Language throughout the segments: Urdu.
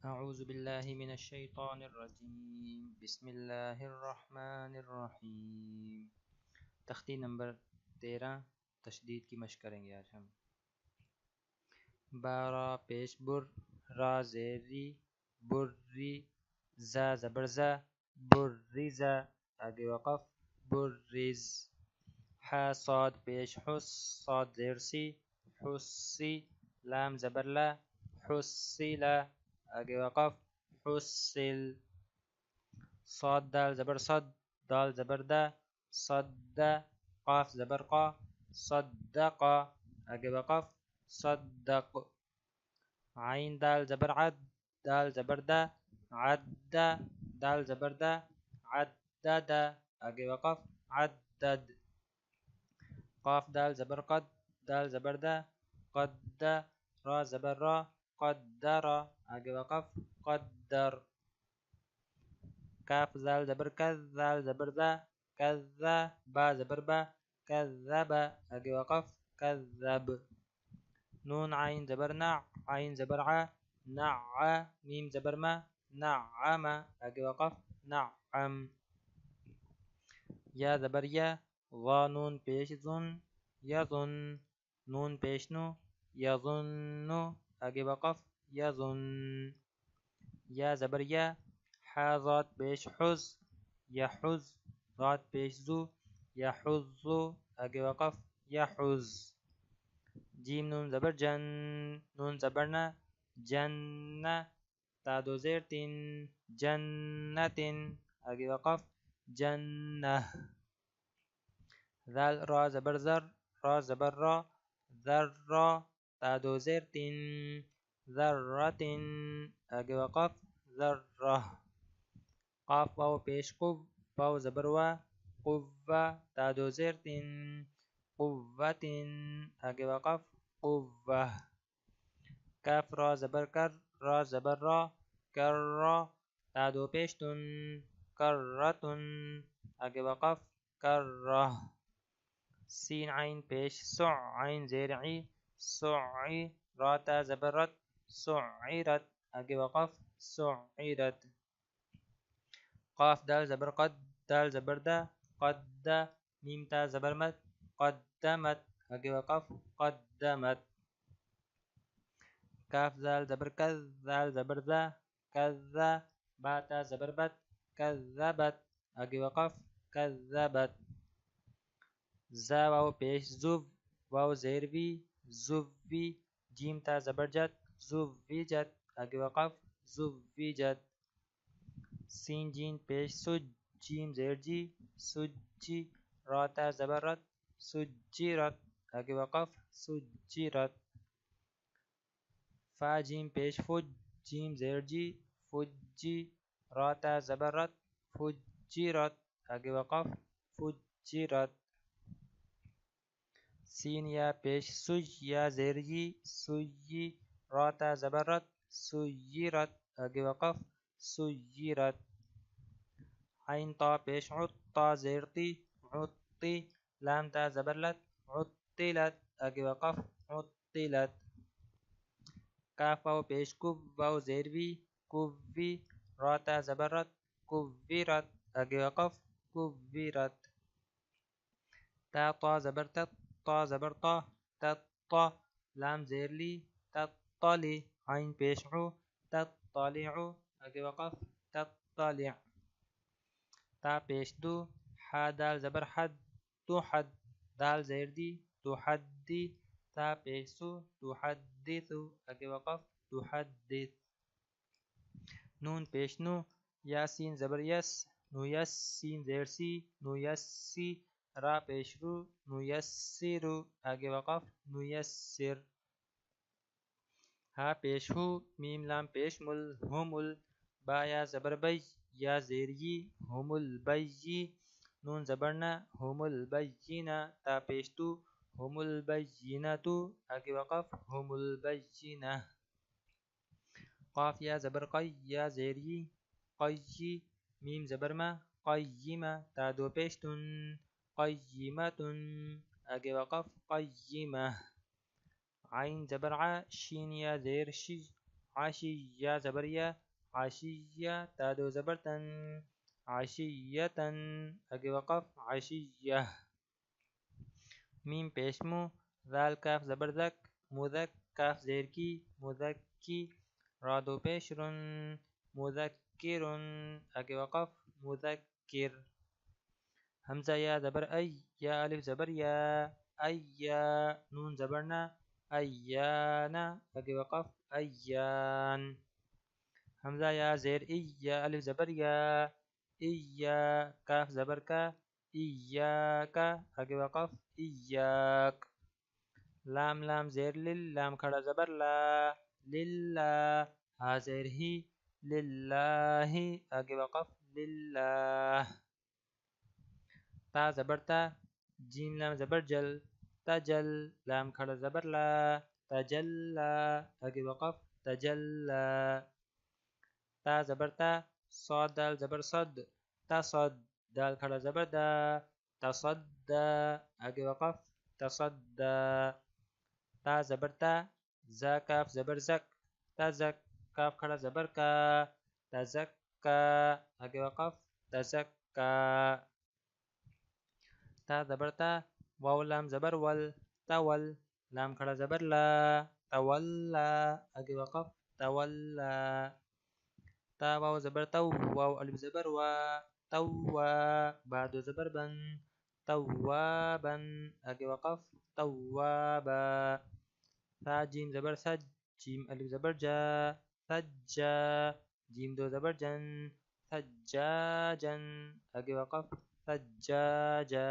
اعوذ باللہ من الشیطان الرجیم بسم اللہ الرحمن الرحیم۔ تختی نمبر 13 تشدید کی مشق کریں گے آج ہم۔ بارا پیش بر، را زیری، بری، زا زبرزا، برزا آگے وقف، برز۔ حا صاد پیش حس، صاد زیر سی، حسی، لام زبرلا، حسیلا آگے وقف، حسل۔ صاد دال زبر صد، دال زبر دا، صد، قاف زبر قا، صدقا آگے وقف، صدق۔ عین دال زبر عد، دال زبر دا، عد، دال زبر دا، عدد آگے وقف، عدد۔ قاف دال زبر قد، دال زبر دا، قد، را زبر را، قدر آگے وقف، قدر۔ کاف زال زبر کذ، زال زبر ذا، کذ، با زبر با، کذب آگے وقف، کذب۔ نون عین زبر نع، عین زبر ع، نع، میم زبر ما، نعم آگے وقف، نعم۔ یا زبر یا، ظا نون پیش ظن، یظن، نون پیش نو، یظن آگے وقف، یظن۔ یا زبر یا، حا ضاد پیش حز، یحز، ضاد پیش زو، یحز آگے وقف، یحز۔ جیم نون زبر جن، نون زبر نا، جن، تا دو زیر تین، جنت آگے وقف، جنہ۔ ذال را زبر زر، را زبر را، ذر، تا دو زیر تین، ذرۃ آگے وقف، ذرہ۔ قاف واو پیش قو، واو زبر وا، قوہ، تا دو زیر تین، قوۃ آگے وقف، قوہ۔ کاف را زبر کر، را زبر را، کر، تا دو پیش تن، کرۃ آگے وقف، کرہ۔ سین عین پیش سع، عین زیر عی، سعی، را تا زبر رت، سعرت آگے وقف، سعرت۔ قاف دال زبر قد، دال زبر دا، قد، میم تا زبر مت، قدمت آگے وقف، قدمت۔ کاف زال زبر کذ، زال زبر ذا، کذ، با تا زبر بت، کذبت آگے وقف، کذبت۔ زا واو پیش زو، واو زیر وی، زوی، جیم تا زبر جت، زوجت آگے وقف، زوجت۔ سین جین پیش سج، جیم زیر جی، سجی، را تا زبر رت، سجرت آگے وقف، سجرت۔ فا جیم پیش فج، جیم زیر جی، فجی، را تا زبر رت، فجرت آگے وقف، فجرت۔ سین یا پیش سج، یا زیر جی، سجی، را تا زبر رت، سجرت آگے وقف، سجرت۔ عین طا پیش عط، طا زیر تی، عطی، لام تا زبر لت، عطلت آگے وقف، عطلت۔ کاف واو پیش کب، واو زیر وی، کوی، را تا زبر رت، کویرت آگے وقف، کویرت۔ تا طا زبر تت، طا زبر طا، تط، لام زیر لی، تطلی، عین پیش عو، تطلع آگے وقف، تطلع۔ تا پیش دو، حا دال زبر حد، تحد، دال زیر دی، تحدی، تا پیش سو، تحدث آگے وقف، تحدث۔ نون پیش نو، یا سین زبر یس، نویس، سین زیر سی، نویسی، را پیش رو، نویسر آگے وقف، نویسر۔ ہا پیش ہو، میم لام پیش مل، ہمل، با یا زبر بی، یا زیر یی، ہم البی، نون زبر نا، ہم البینہ، تا پیش تو، ہم البینۃ آگے وقف، ہم البینہ۔ قاف یا زبر قی، یا زیر یی، قی، میم زبر ما، قیمہ، تا دو پیش تن، قیمۃ آگے وقف، قیمہ۔ عین زبر ع، شین یا زیر شی، عشية زبر يا عشية تا دو زبر تن عشية اگے وقف عشية میم پیش مو ذال کاف زبر ذک مذک کاف زیر کی مذکی را دو پیش رن مذکرن اگے وقف مذکر حمزہ یا زبر ای یا الف زبر یا ایا نون زبرنا ایانا اگے وقف ایان حمزہ یا زیر ای یا الف زبر یا ایا کاف زبر کا ایاکا اگے وقف ایاک لام لام زیر لل لام کھڑا زبر لا للہ ہا زیر ہی للہ اگے وقف للہ تا زبر تا جیم لام زبر جل تجل لام کھڑا زبر لا تجلا اگے وقف تجلا تا زبر تا صاد دال زبر صد تصد دال کھڑا زبر دا تصدى اگے وقف تصدى تا زبر تا زا کاف زبر زک تزک کاف کھڑا زبر کا تزکا اگے وقف تزکا تا زبر تا واو لام زبر ول تول لام کھڑا زبر لا تولا اگے وقف تولا تا واو زبر تو واو الف زبر وا توا بعد زبر بن توابا اگے وقف توابا تا جیم زبر سج جیم الف زبر جا سجا جیم دو زبر جن سجاجا اگے وقف سجاجا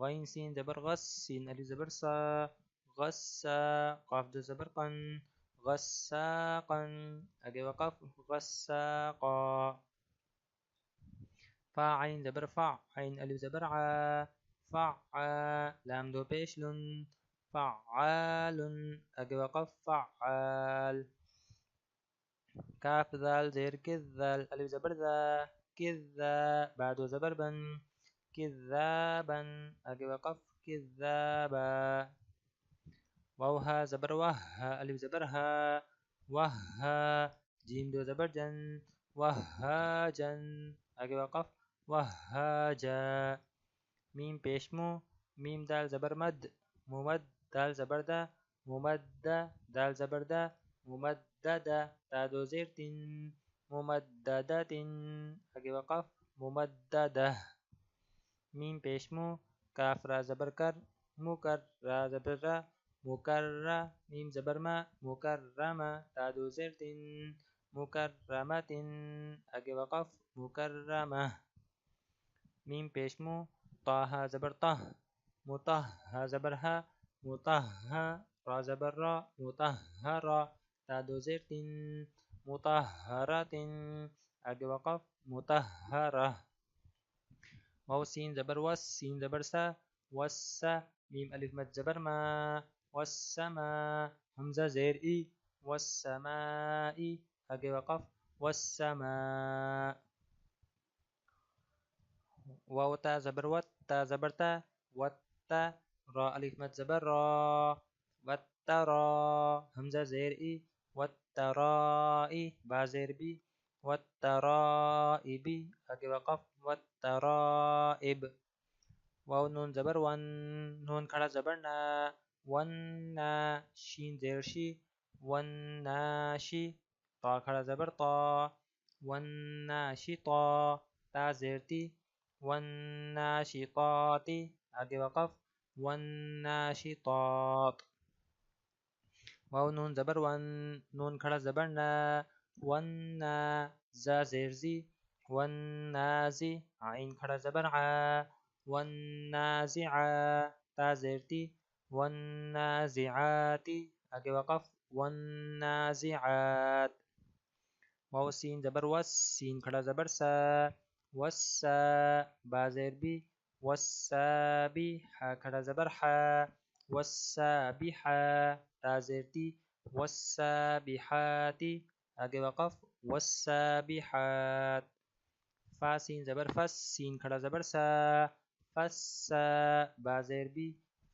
غین سین زبر غس سین الف زبر سا غسا قاف دو زبر قن غساقا اگے وقف غساقا فا عین زبر فع عین الف زبر عا فعا لام دو پیش لن فعال اگے وقف فعال کاف ذال زیر کذ ذال الف زبر ذا کذا بعد زبر بن کذابا اگے وقف کذابا واو ها زبر وه الف زبر ها وها جیم دو زبر جن وهاجن اگے وقف وهاجا میم پیش مو میم دال زبر مد ممد دال زبر دا ممدہ دال زبر دا ممددہ تا دو زیر تن ممددہ اگے وقف ممددہ میم پیش مو کاف را زبر کر مکر را زبر را مکرہ میم زبر ما مکرمہ تا دو زیر تن مکرمۃ اگے وقف مکرمہ میم پیش مو طہ زبر طہ مطہ زبر ہا مطہ را زبر را مطہرہ تا دو زیر تن مطہرۃ اگے وقف مطہرہ واو سین زبر وس سین زبر سا وسا میم الف مد زبر ما والسما حمزہ زیر ای والسماء اگے وقف والسماء واو تا زبر وت تا زبر تا وتا را الف مد زبر را وترا حمزہ زیر ای وترائی با زیر بی وترائب اگے وقف وترائب واو نون زبر ون نون کھڑا زبر نا وننا شین زیر شی وناشی طا کھڑا زبر طا وناشطا تا زیر تی والناشطات اگے وقف والناشطات واو نون زبر ون نون کھڑا زبر نا ونا زا زیر زی والنازی عین کھڑا زبر عا والنازعا تا زیر تی والنازعات اگے وقف والنازعات واو سین زبر وس سین کھڑا زبر سا وسا با زیر بی وسابی حا کھڑا زبر حا وسابحا تا زیر تی وسابحات اگے وقف والسابحات فا سین زبر فس سین کھڑا زبر سا فسا با زیر بی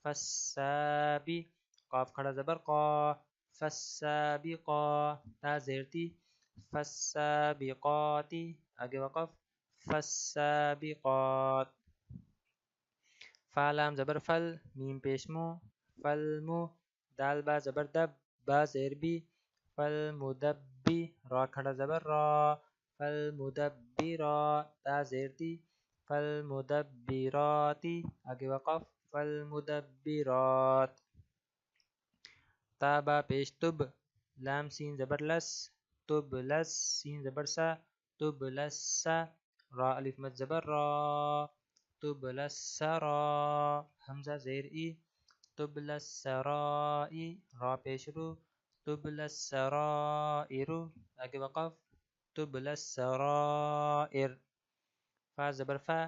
فسابی قاف کھڑا زبر قا فالسابقا تا زیرتی فالسابقات آگے وقف فالسابقات فا لام زبر فل میم پیشمو فالمو دال با زبر دب با زیر بی فالمدبی را کھڑا زبر را فالمدبرا تا زیرتی فالمدبراتی آگے وقف فالمدبرات تا با پیش تب لام سین زبر لس تب لس سین زبر سا تب لسا را الف مد زبر را تب لسرا حمزہ زیر ای تب لسرائی را پیش رو تب لسرائر آگے وقف تب لسرائر فا زبر فا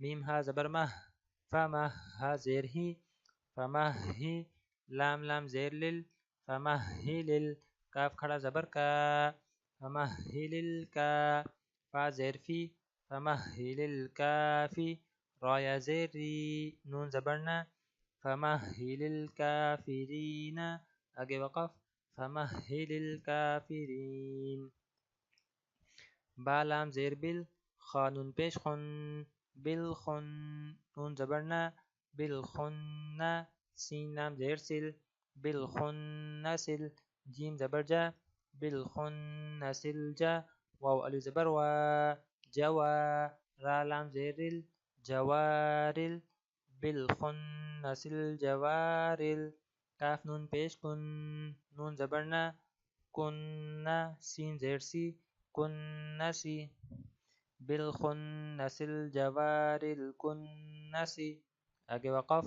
میم ہا زبر مہ فمہ ہا زیر ہی فمہ ہی لام لام زیر لل فمہ ہی لل کاف کھڑا زبر کا فمہ ہی لل کا فا زیر فی فمہ ہی لل کافی را یا زیر ری نون زبرنا فمہ ہی لل کافرین آگے وقف فمہ ہی لل کافرین با لام زیر بل خا نون پیش خن بالخن نون زبرنا بالخن سین لام زیر سل بالخن سل جیم زبر جا بالخن سل جا واو الف زبر وا جوا را لام زیر رل جوارل بالخن سل جوارل کاف نون پیش کن نون زبرنا کن سین زیر سی کنسی بالخنس الجوار الكنس آگے وقف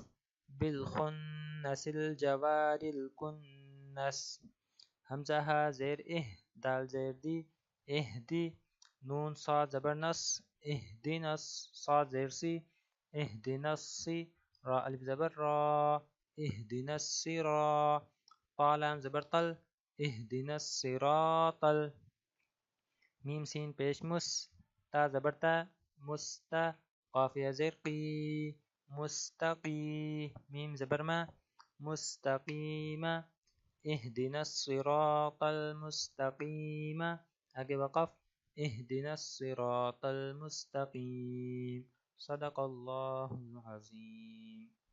بالخنس الجوار الكنس حمزہ ہا زیر دال زیر دی اہدی نون صاد زبر نس اہدنس صاد زیر سی اہدنسی را الف زبر را اہدنس سرا طا لام زبر طل اہدنس سراطل میم سین پیش مس تا زبر تا مستا قافیہ زیر قی مستقی میم زبر ما مستقیم اهدنا الصراط المستقیم آگے وقف اهدنا الصراط المستقیم صدق اللہ العظیم.